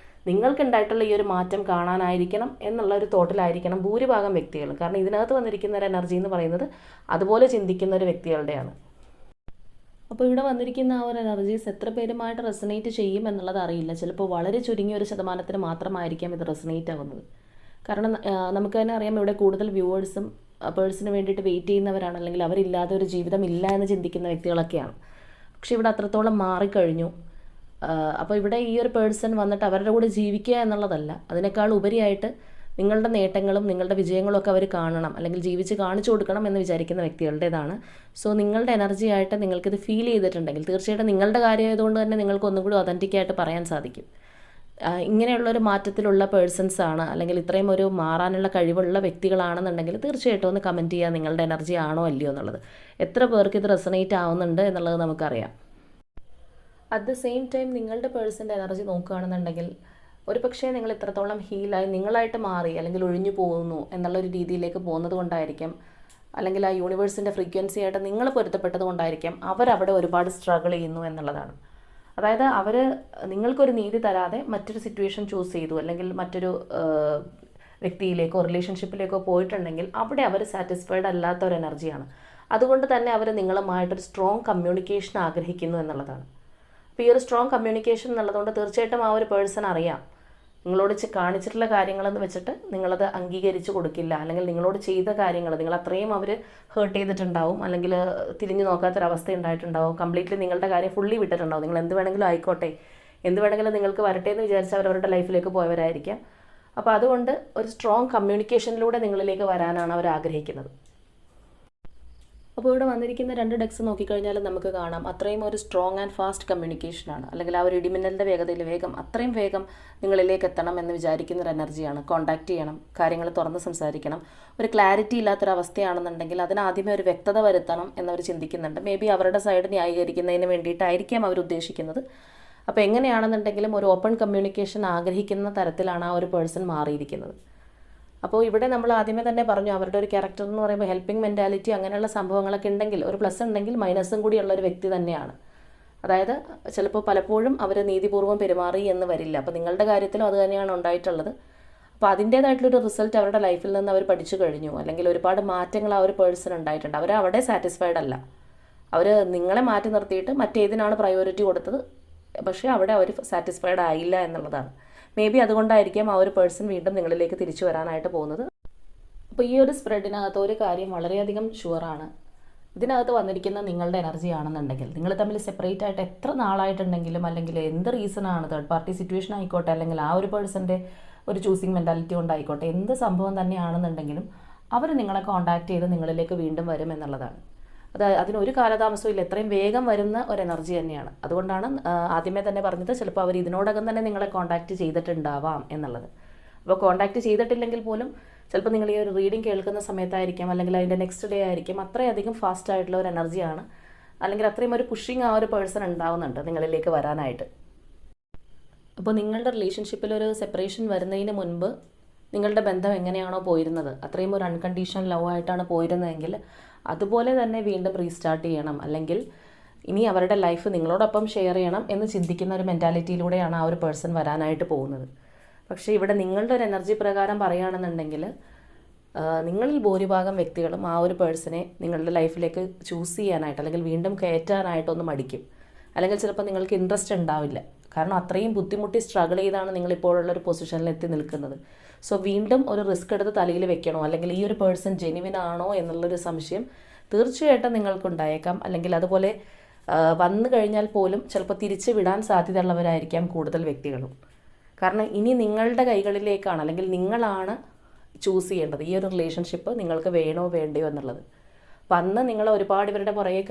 നിങ്ങൾക്കുണ്ടായിട്ടുള്ള ഈ ഒരു മാറ്റം കാണാനായിരിക്കണം എന്നുള്ള ഒരു തോട്ടിലായിരിക്കണം ഭൂരിഭാഗം വ്യക്തികളും. കാരണം ഇതിനകത്ത് വന്നിരിക്കുന്ന ഒരു എനർജി എന്ന് പറയുന്നത് അതുപോലെ ചിന്തിക്കുന്ന ഒരു വ്യക്തികളുടെയാണ്. അപ്പോൾ ഇവിടെ വന്നിരിക്കുന്ന ആ ഒരു എനർജീസ് എത്ര പേരുമായിട്ട് റെസനേറ്റ് ചെയ്യും എന്നുള്ളത് അറിയില്ല. ചിലപ്പോൾ വളരെ ചുരുങ്ങിയ ഒരു ശതമാനത്തിന് മാത്രമായിരിക്കാം ഇത് റെസനേറ്റ് ആവുന്നത്. കാരണം നമുക്ക് തന്നെ അറിയാം ഇവിടെ കൂടുതൽ വ്യൂവേഴ്സും പേഴ്സണിന് വേണ്ടിയിട്ട് വെയിറ്റ് ചെയ്യുന്നവരാണ്, അല്ലെങ്കിൽ അവരില്ലാതെ ഒരു ജീവിതം ഇല്ല എന്ന് ചിന്തിക്കുന്ന വ്യക്തികളൊക്കെയാണ്. പക്ഷെ ഇവിടെ അത്രത്തോളം മാറിക്കഴിഞ്ഞു. അപ്പോൾ ഇവിടെ ഈ ഒരു പേഴ്സൺ വന്നിട്ട് അവരുടെ കൂടെ ജീവിക്കുക എന്നുള്ളതല്ല, അതിനേക്കാൾ ഉപരിയായിട്ട് നിങ്ങളുടെ നേട്ടങ്ങളും നിങ്ങളുടെ വിജയങ്ങളും ഒക്കെ അവർ കാണണം, അല്ലെങ്കിൽ ജീവിച്ച് കാണിച്ചു കൊടുക്കണം എന്ന് വിചാരിക്കുന്ന വ്യക്തികളുടേതാണ്. സോ നിങ്ങളുടെ എനർജി ആയിട്ട് നിങ്ങൾക്കിത് ഫീൽ ചെയ്തിട്ടുണ്ടെങ്കിൽ തീർച്ചയായിട്ടും നിങ്ങളുടെ കാര്യമായതുകൊണ്ട് തന്നെ നിങ്ങൾക്ക് ഒന്നും കൂടി ഒതൻറ്റിക്കായിട്ട് പറയാൻ സാധിക്കും. ഇങ്ങനെയുള്ളൊരു മാറ്റത്തിലുള്ള പേഴ്സൺസ് ആണ്, അല്ലെങ്കിൽ ഇത്രയും ഒരു മാറാനുള്ള കഴിവുള്ള വ്യക്തികളാണെന്നുണ്ടെങ്കിൽ തീർച്ചയായിട്ടും ഒന്ന് കമൻറ്റ് ചെയ്യുക നിങ്ങളുടെ എനർജി ആണോ അല്ലയോ എന്നുള്ളത്. എത്ര പേർക്ക് ഇത് റെസനേറ്റ് ആവുന്നുണ്ട് എന്നുള്ളത് നമുക്കറിയാം. അറ്റ് ദ സെയിം ടൈം നിങ്ങളുടെ പേഴ്സൻ്റെ എനർജി നോക്കുകയാണെന്നുണ്ടെങ്കിൽ ഒരു പക്ഷേ നിങ്ങൾ ഇത്രത്തോളം ഹീലായി നിങ്ങളായിട്ട് മാറി, അല്ലെങ്കിൽ ഒഴിഞ്ഞു പോകുന്നു എന്നുള്ളൊരു രീതിയിലേക്ക് പോകുന്നത് കൊണ്ടായിരിക്കാം, അല്ലെങ്കിൽ ആ യൂണിവേഴ്സിൻ്റെ ഫ്രീക്വൻസി ആയിട്ട് നിങ്ങൾ പൊരുത്തപ്പെട്ടത് കൊണ്ടായിരിക്കാം അവരവിടെ ഒരുപാട് സ്ട്രഗിൾ ചെയ്യുന്നു എന്നുള്ളതാണ്. അതായത് അവർ നിങ്ങൾക്കൊരു നീതി തരാതെ മറ്റൊരു സിറ്റുവേഷൻ ചൂസ് ചെയ്തു, അല്ലെങ്കിൽ മറ്റൊരു വ്യക്തിയിലേക്കോ റിലേഷൻഷിപ്പിലേക്കോ പോയിട്ടുണ്ടെങ്കിൽ അവിടെ അവർ സാറ്റിസ്ഫൈഡ് അല്ലാത്ത ഒരു എനർജിയാണ്. അതുകൊണ്ട് തന്നെ അവർ നിങ്ങളുമായിട്ടൊരു സ്ട്രോങ് കമ്മ്യൂണിക്കേഷൻ ആഗ്രഹിക്കുന്നു എന്നുള്ളതാണ്. അപ്പോൾ ഈ ഒരു സ്ട്രോങ് കമ്മ്യൂണിക്കേഷൻ എന്നുള്ളതുകൊണ്ട് തീർച്ചയായിട്ടും ആ ഒരു പേഴ്സൺ അറിയാം നിങ്ങളോട് കാണിച്ചിട്ടുള്ള കാര്യങ്ങളെന്ന് വെച്ചിട്ട് നിങ്ങളത് അംഗീകരിച്ച് കൊടുക്കില്ല, അല്ലെങ്കിൽ നിങ്ങളോട് ചെയ്ത കാര്യങ്ങൾ നിങ്ങൾ അത്രയും അവർ ഹേർട്ട് ചെയ്തിട്ടുണ്ടാവും, അല്ലെങ്കിൽ തിരിഞ്ഞു നോക്കാത്തൊരവസ്ഥ ഉണ്ടായിട്ടുണ്ടാവും, കംപ്ലീറ്റ്ലി നിങ്ങളുടെ കാര്യം ഫുള്ളി വിട്ടിട്ടുണ്ടാവും. നിങ്ങൾ എന്ത് വേണമെങ്കിലും ആയിക്കോട്ടെ, എന്ത് വേണമെങ്കിലും നിങ്ങൾക്ക് വരട്ടെ എന്ന് വിചാരിച്ച് അവരവരുടെ ലൈഫിലേക്ക് പോയവരായിരിക്കാം. അപ്പോൾ അതുകൊണ്ട് ഒരു സ്ട്രോങ് കമ്മ്യൂണിക്കേഷനിലൂടെ നിങ്ങളിലേക്ക് വരാനാണ് അവർ ആഗ്രഹിക്കുന്നത്. അപ്പോൾ ഇവിടെ വന്നിരിക്കുന്ന 2 ഡെക്സ് നോക്കിക്കഴിഞ്ഞാൽ നമുക്ക് കാണാം അത്രയും ഒരു സ്ട്രോങ് ആൻഡ് ഫാസ്റ്റ് കമ്മ്യൂണിക്കേഷനാണ്, അല്ലെങ്കിൽ ആ ഒരു ഇടിമിന്നലിൻ്റെ വേഗതയിൽ അത്രയും വേഗം നിങ്ങളിലേക്ക് എത്തണം എന്ന് വിചാരിക്കുന്ന ഒരു എനർജിയാണ്. കോൺടാക്റ്റ് ചെയ്യണം, കാര്യങ്ങൾ തുറന്ന് സംസാരിക്കണം. ഒരു ക്ലാരിറ്റി ഇല്ലാത്തൊരവസ്ഥയാണെന്നുണ്ടെങ്കിൽ അതിനാദ്യമേ ഒരു വ്യക്തത വരുത്തണം എന്നവർ ചിന്തിക്കുന്നുണ്ട്. മേ ബി അവരുടെ സൈഡ് ന്യായീകരിക്കുന്നതിന് വേണ്ടിയിട്ടായിരിക്കാം അവർ ഉദ്ദേശിക്കുന്നത്. അപ്പോൾ എങ്ങനെയാണെന്നുണ്ടെങ്കിലും ഒരു ഓപ്പൺ കമ്മ്യൂണിക്കേഷൻ ആഗ്രഹിക്കുന്ന തരത്തിലാണ് ആ ഒരു പേഴ്സൺ മാറിയിരിക്കുന്നത്. അപ്പോൾ ഇവിടെ നമ്മൾ ആദ്യമേ തന്നെ പറഞ്ഞു അവരുടെ ഒരു ക്യാരക്ടർ എന്ന് പറയുമ്പോൾ ഹെൽപ്പിംഗ് മെൻറ്റാലിറ്റി അങ്ങനെയുള്ള സംഭവങ്ങളൊക്കെ ഉണ്ടെങ്കിൽ, ഒരു പ്ലസ് ഉണ്ടെങ്കിൽ മൈനസും കൂടിയുള്ള ഒരു വ്യക്തി തന്നെയാണ്. അതായത് ചിലപ്പോൾ പലപ്പോഴും അവർ നീതിപൂർവ്വം പെരുമാറി എന്ന് വരില്ല. അപ്പോൾ നിങ്ങളുടെ കാര്യത്തിലും അത് തന്നെയാണ് ഉണ്ടായിട്ടുള്ളത്. അപ്പോൾ അതിൻ്റേതായിട്ടുള്ളൊരു റിസൾട്ട് അവരുടെ ലൈഫിൽ നിന്ന് അവർ പഠിച്ചു കഴിഞ്ഞു, അല്ലെങ്കിൽ ഒരുപാട് മാറ്റങ്ങൾ ആ ഒരു പേഴ്സൺ ഉണ്ടായിട്ടുണ്ട്. അവർ അവിടെ സാറ്റിസ്ഫൈഡ് അല്ല, അവർ നിങ്ങളെ മാറ്റി നിർത്തിയിട്ട് മറ്റേതിനാണ് പ്രയോറിറ്റി കൊടുത്തത്, പക്ഷേ അവിടെ അവർ സാറ്റിസ്ഫൈഡ് ആയില്ല എന്നുള്ളതാണ്. മേ ബി അതുകൊണ്ടായിരിക്കാം ആ ഒരു പേഴ്സൺ വീണ്ടും നിങ്ങളിലേക്ക് തിരിച്ചു വരാനായിട്ട് പോകുന്നത്. അപ്പോൾ ഈ ഒരു സ്പ്രെഡിനകത്ത് ഒരു കാര്യം വളരെയധികം ഷുവറാണ്. ഇതിനകത്ത് വന്നിരിക്കുന്ന നിങ്ങളുടെ എനർജി ആണെന്നുണ്ടെങ്കിൽ നിങ്ങൾ തമ്മിൽ സെപ്പറേറ്റ് ആയിട്ട് എത്ര നാളായിട്ടുണ്ടെങ്കിലും, അല്ലെങ്കിൽ എന്ത് റീസണാണ്, തേർഡ് പാർട്ടി സിറ്റുവേഷൻ ആയിക്കോട്ടെ, അല്ലെങ്കിൽ ആ ഒരു പേഴ്സൻ്റെ ഒരു ചൂസിങ് മെൻറ്റാലിറ്റി കൊണ്ടായിക്കോട്ടെ, എന്ത് സംഭവം തന്നെയാണെന്നുണ്ടെങ്കിലും അവർ നിങ്ങളെ കോൺടാക്ട് ചെയ്ത് നിങ്ങളിലേക്ക് വീണ്ടും വരും എന്നുള്ളതാണ്. അതിനൊരു കാലതാമസവും ഇല്ല, എത്രയും വേഗം വരുന്ന ഒരു എനർജി തന്നെയാണ്. അതുകൊണ്ടാണ് ആദ്യമേ തന്നെ പറഞ്ഞത് ചിലപ്പോൾ അവർ ഇതിനോടകം തന്നെ നിങ്ങളെ കോൺടാക്റ്റ് ചെയ്തിട്ടുണ്ടാവാം എന്നുള്ളത്. അപ്പോൾ കോൺടാക്റ്റ് ചെയ്തിട്ടില്ലെങ്കിൽ പോലും ചിലപ്പോൾ നിങ്ങൾ ഈ ഒരു റീഡിംഗ് കേൾക്കുന്ന സമയത്തായിരിക്കാം, അല്ലെങ്കിൽ അതിൻ്റെ നെക്സ്റ്റ് ഡേ ആയിരിക്കും. അത്രയധികം ഫാസ്റ്റ് ആയിട്ടുള്ള ഒരു എനർജിയാണ്, അല്ലെങ്കിൽ അത്രയും ഒരു പുഷിങ് ആ ഒരു പേഴ്സൺ ഉണ്ടാവുന്നുണ്ട് നിങ്ങളിലേക്ക് വരാനായിട്ട്. അപ്പോൾ നിങ്ങളുടെ റിലേഷൻഷിപ്പിൽ ഒരു സെപ്പറേഷൻ വരുന്നതിന് മുൻപ് നിങ്ങളുടെ ബന്ധം എങ്ങനെയാണോ പോയിരുന്നത്, അത്രയും ഒരു അൺകണ്ടീഷണൽ ലവ് ആയിട്ടാണ് പോയിരുന്നതെങ്കിൽ അതുപോലെ തന്നെ വീണ്ടും റീസ്റ്റാർട്ട് ചെയ്യണം, അല്ലെങ്കിൽ ഇനി അവരുടെ ലൈഫ് നിങ്ങളോടൊപ്പം ഷെയർ ചെയ്യണം എന്ന് ചിന്തിക്കുന്ന ഒരു മെൻറ്റാലിറ്റിയിലൂടെയാണ് ആ ഒരു പേഴ്സൺ വരാനായിട്ട് പോകുന്നത്. പക്ഷേ ഇവിടെ നിങ്ങളുടെ ഒരു എനർജി പ്രകാരം പറയുകയാണെന്നുണ്ടെങ്കിൽ നിങ്ങളിൽ ഭൂരിഭാഗം വ്യക്തികളും ആ ഒരു പേഴ്സണെ നിങ്ങളുടെ ലൈഫിലേക്ക് ചൂസ് ചെയ്യാനായിട്ട് അല്ലെങ്കിൽ വീണ്ടും കയറ്റാനായിട്ടൊന്ന് മടിക്കും, അല്ലെങ്കിൽ ചിലപ്പോൾ നിങ്ങൾക്ക് ഇൻട്രസ്റ്റ് ഉണ്ടാവില്ല. കാരണം അത്രയും ബുദ്ധിമുട്ടി സ്ട്രഗിൾ ചെയ്താണ് നിങ്ങളിപ്പോഴുള്ള ഒരു പൊസിഷനിൽ എത്തി നിൽക്കുന്നത്. സോ വീണ്ടും ഒരു റിസ്ക് എടുത്ത് തലയിൽ വെക്കണോ, അല്ലെങ്കിൽ ഈ ഒരു പേഴ്സൺ ജെനുവിൻ ആണോ എന്നുള്ളൊരു സംശയം തീർച്ചയായിട്ടും നിങ്ങൾക്കുണ്ടായേക്കാം. അല്ലെങ്കിൽ അതുപോലെ വന്നു കഴിഞ്ഞാൽ പോലും ചിലപ്പോൾ തിരിച്ച് വിടാൻ സാധ്യതയുള്ളവരായിരിക്കാം കൂടുതൽ വ്യക്തികളും. കാരണം ഇനി നിങ്ങളുടെ കൈകളിലേക്കാണ്, അല്ലെങ്കിൽ നിങ്ങളാണ് ചൂസ് ചെയ്യേണ്ടത് ഈ ഒരു റിലേഷൻഷിപ്പ് നിങ്ങൾക്ക് വേണോ വേണ്ടയോ എന്നുള്ളത്. അപ്പം അന്ന് നിങ്ങൾ ഒരുപാട് ഇവരുടെ പുറകെ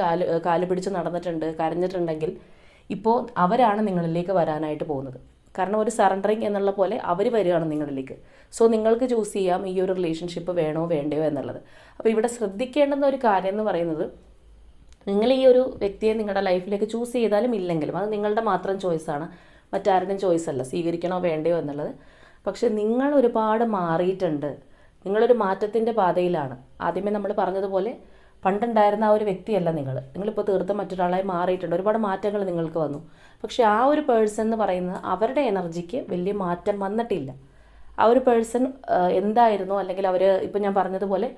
കാല് പിടിച്ച് നടന്നിട്ടുണ്ട്, കരഞ്ഞിട്ടുണ്ടെങ്കിൽ ഇപ്പോൾ അവരാണ് നിങ്ങളിലേക്ക് വരാനായിട്ട് പോകുന്നത്. കാരണം ഒരു സറണ്ടറിങ് എന്നുള്ള പോലെ അവർ വരികയാണ് നിങ്ങളിലേക്ക്. സോ നിങ്ങൾക്ക് ചൂസ് ചെയ്യാം ഈ ഒരു റിലേഷൻഷിപ്പ് വേണോ വേണ്ടയോ എന്നുള്ളത്. അപ്പോൾ ഇവിടെ ശ്രദ്ധിക്കേണ്ടുന്ന ഒരു കാര്യം എന്ന് പറയുന്നത്, നിങ്ങൾ ഈ ഒരു വ്യക്തിയെ നിങ്ങളുടെ ലൈഫിലേക്ക് ചൂസ് ചെയ്താലും ഇല്ലെങ്കിലും അത് നിങ്ങളുടെ മാത്രം ചോയ്സാണ്, മറ്റാരുടെയും ചോയ്സ് അല്ല സ്വീകരിക്കണോ വേണ്ടയോ എന്നുള്ളത്. പക്ഷെ നിങ്ങൾ ഒരുപാട് മാറിയിട്ടുണ്ട്, നിങ്ങളൊരു മാറ്റത്തിൻ്റെ പാതയിലാണ്. ആദ്യമേ നമ്മൾ പറഞ്ഞതുപോലെ പണ്ടുണ്ടായിരുന്ന ആ ഒരു വ്യക്തിയല്ല നിങ്ങളിപ്പോൾ തീർത്തും മറ്റൊരാളായി മാറിയിട്ടുണ്ട്, ഒരുപാട് മാറ്റങ്ങൾ നിങ്ങൾക്ക് വന്നു. പക്ഷെ ആ ഒരു പേഴ്സൺ എന്ന് പറയുന്നത് അവരുടെ എനർജിക്ക് വലിയ മാറ്റം വന്നിട്ടില്ല. ആ ഒരു പേഴ്സൺ എന്തായിരുന്നു, അല്ലെങ്കിൽ അവർ ഇപ്പോൾ ഞാൻ പറഞ്ഞതുപോലെ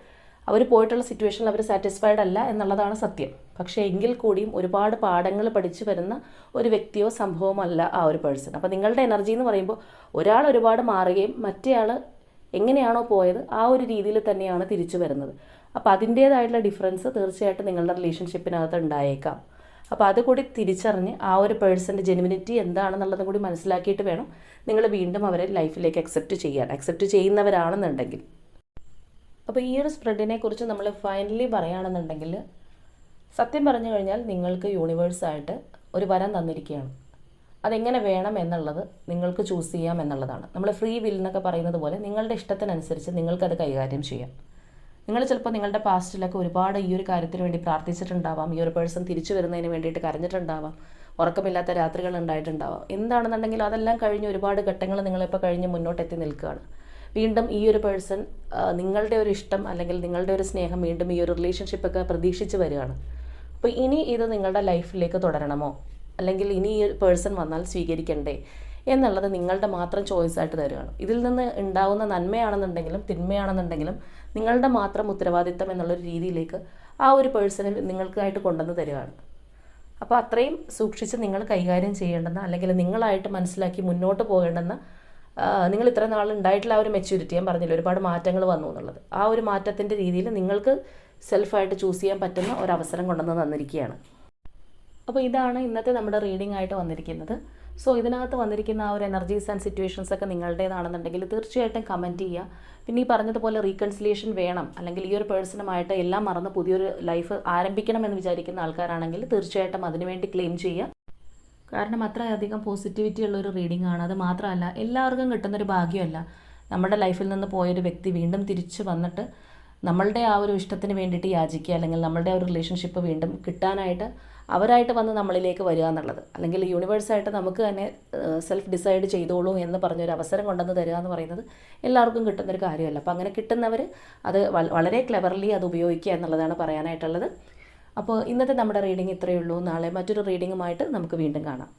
അവർ പോയിട്ടുള്ള സിറ്റുവേഷനിൽ അവർ സാറ്റിസ്ഫൈഡ് അല്ല എന്നുള്ളതാണ് സത്യം. പക്ഷേ എങ്കിൽ കൂടിയും ഒരുപാട് പാഠങ്ങൾ പഠിച്ചു വരുന്ന ഒരു വ്യക്തിയോ സംഭവമോ അല്ല ആ ഒരു പേഴ്സൺ. അപ്പോൾ നിങ്ങളുടെ എനർജി എന്ന് പറയുമ്പോൾ ഒരാൾ ഒരുപാട് മാറുകയും മറ്റേയാൾ എങ്ങനെയാണോ പോയത് ആ ഒരു രീതിയിൽ തന്നെയാണ് തിരിച്ചു വരുന്നത്. അപ്പോൾ അതിൻ്റേതായിട്ടുള്ള ഡിഫറൻസ് തീർച്ചയായിട്ടും നിങ്ങളുടെ റിലേഷൻഷിപ്പിനകത്ത് ഉണ്ടായേക്കാം. അപ്പോൾ അതുകൂടി തിരിച്ചറിഞ്ഞ് ആ ഒരു പേഴ്സൻ്റെ ജെനുവിനിറ്റി എന്താണെന്നുള്ളതും കൂടി മനസ്സിലാക്കിയിട്ട് വേണം നിങ്ങൾ വീണ്ടും അവരെ ലൈഫിലേക്ക് അക്സെപ്റ്റ് ചെയ്യുന്നവരാണെന്നുണ്ടെങ്കിൽ. അപ്പോൾ ഈ ഒരു സ്പ്രെഡിനെ കുറിച്ച് നമ്മൾ ഫൈനലി പറയുകയാണെന്നുണ്ടെങ്കിൽ, സത്യം പറഞ്ഞു കഴിഞ്ഞാൽ നിങ്ങൾക്ക് യൂണിവേഴ്സായിട്ട് ഒരു വരം തന്നിരിക്കുകയാണ്. അതെങ്ങനെ വേണം എന്നുള്ളത് നിങ്ങൾക്ക് ചൂസ് ചെയ്യാം എന്നുള്ളതാണ്. നമ്മൾ ഫ്രീ വിൽ എന്നൊക്കെ പറയുന്നത് പോലെ നിങ്ങളുടെ ഇഷ്ടത്തിനനുസരിച്ച് നിങ്ങൾക്കത് കൈകാര്യം ചെയ്യാം. നിങ്ങൾ ചിലപ്പോൾ നിങ്ങളുടെ പാസ്റ്റിലൊക്കെ ഒരുപാട് ഈ ഒരു കാര്യത്തിന് വേണ്ടി പ്രാർത്ഥിച്ചിട്ടുണ്ടാവാം, ഈ ഒരു പേഴ്സൺ തിരിച്ചു വരുന്നതിന് വേണ്ടിയിട്ട് കരഞ്ഞിട്ടുണ്ടാവാം, ഉറക്കമില്ലാത്ത രാത്രികൾ ഉണ്ടായിട്ടുണ്ടാവാം. എന്താണെന്നുണ്ടെങ്കിൽ അതെല്ലാം കഴിഞ്ഞ് ഒരുപാട് ഘട്ടങ്ങൾ നിങ്ങളിപ്പോൾ കഴിഞ്ഞ് മുന്നോട്ടെത്തി നിൽക്കുകയാണ്. വീണ്ടും ഈ ഒരു പേഴ്സൺ നിങ്ങളുടെ ഒരു ഇഷ്ടം അല്ലെങ്കിൽ നിങ്ങളുടെ ഒരു സ്നേഹം വീണ്ടും ഈ ഒരു റിലേഷൻഷിപ്പൊക്കെ പ്രതീക്ഷിച്ച് വരികയാണ്. അപ്പോൾ ഇനി ഇത് നിങ്ങളുടെ ലൈഫിലേക്ക് തുടരണമോ, അല്ലെങ്കിൽ ഇനി ഈ പേഴ്സൺ വന്നാൽ സ്വീകരിക്കണ്ടേ എന്നുള്ളത് നിങ്ങളുടെ മാത്രം ചോയ്സായിട്ട് തരികയാണ്. ഇതിൽ നിന്ന് ഉണ്ടാവുന്ന നന്മയാണെന്നുണ്ടെങ്കിലും തിന്മയാണെന്നുണ്ടെങ്കിലും നിങ്ങളുടെ മാത്രം ഉത്തരവാദിത്തം എന്നുള്ളൊരു രീതിയിലേക്ക് ആ ഒരു പേഴ്സണെ നിങ്ങൾക്കായിട്ട് കൊണ്ടുവന്ന് തരികയാണ്. അപ്പോൾ അത്രയും സൂക്ഷിച്ച് നിങ്ങൾ കൈകാര്യം ചെയ്യേണ്ടെന്ന, അല്ലെങ്കിൽ നിങ്ങളായിട്ട് മനസ്സിലാക്കി മുന്നോട്ട് പോകേണ്ടെന്ന, നിങ്ങൾ ഇത്ര നാൾ ഉണ്ടായിട്ടുള്ള ആ ഒരു മെച്യൂരിറ്റി, ഞാൻ പറഞ്ഞില്ല ഒരുപാട് മാറ്റങ്ങൾ വന്നു എന്നുള്ളത്, ആ ഒരു മാറ്റത്തിൻ്റെ രീതിയിൽ നിങ്ങൾക്ക് സെൽഫായിട്ട് ചൂസ് ചെയ്യാൻ പറ്റുന്ന ഒരവസരം കൊണ്ടുവന്ന് തന്നിരിക്കുകയാണ്. അപ്പോൾ ഇതാണ് ഇന്നത്തെ നമ്മുടെ റീഡിംഗ് ആയിട്ട് വന്നിരിക്കുന്നത്. സോ ഇതിനകത്ത് വന്നിരിക്കുന്ന ആ ഒരു എനർജീസ് ആൻഡ് സിറ്റുവേഷൻസ് ഒക്കെ നിങ്ങളുടേതാണെന്നുണ്ടെങ്കിൽ തീർച്ചയായിട്ടും കമൻറ്റ് ചെയ്യുക. പിന്നെ ഈ പറഞ്ഞതുപോലെ റീകൺസിലിയേഷൻ വേണം, അല്ലെങ്കിൽ ഈ ഒരു പേഴ്സണുമായിട്ട് എല്ലാം മറന്ന് പുതിയൊരു ലൈഫ് ആരംഭിക്കണമെന്ന് വിചാരിക്കുന്ന ആൾക്കാരാണെങ്കിൽ തീർച്ചയായിട്ടും അതിനുവേണ്ടി ക്ലെയിം ചെയ്യുക. കാരണം അത്രയധികം പോസിറ്റിവിറ്റി ഉള്ളൊരു റീഡിംഗ് ആണ്. അത് മാത്രമല്ല എല്ലാവർക്കും കിട്ടുന്നൊരു ഭാഗ്യമല്ല നമ്മുടെ ലൈഫിൽ നിന്ന് പോയൊരു വ്യക്തി വീണ്ടും തിരിച്ച് വന്നിട്ട് നമ്മളുടെ ആ ഒരു ഇഷ്ടത്തിന് വേണ്ടിയിട്ട് യാചിക്കുക, അല്ലെങ്കിൽ നമ്മളുടെ ആ ഒരു റിലേഷൻഷിപ്പ് വീണ്ടും കിട്ടാനായിട്ട് അവരായിട്ട് വന്ന് നമ്മളിലേക്ക് വരിക എന്നുള്ളത്, അല്ലെങ്കിൽ യൂണിവേഴ്സായിട്ട് നമുക്ക് തന്നെ സെൽഫ് ഡിസൈഡ് ചെയ്തോളൂ എന്ന് പറഞ്ഞൊരു അവസരം കൊണ്ടുവന്ന് തരിക എന്ന് പറയുന്നത് എല്ലാവർക്കും കിട്ടുന്നൊരു കാര്യമല്ല. അപ്പോൾ അങ്ങനെ കിട്ടുന്നവർ അത് വളരെ ക്ലെവർലി അത് ഉപയോഗിക്കുക എന്നുള്ളതാണ് പറയാനായിട്ടുള്ളത്. അപ്പോൾ ഇന്നത്തെ നമ്മുടെ റീഡിംഗ് ഇത്രയേ ഉള്ളൂ. നാളെ മറ്റൊരു റീഡിങ്ങുമായിട്ട് നമുക്ക് വീണ്ടും കാണാം.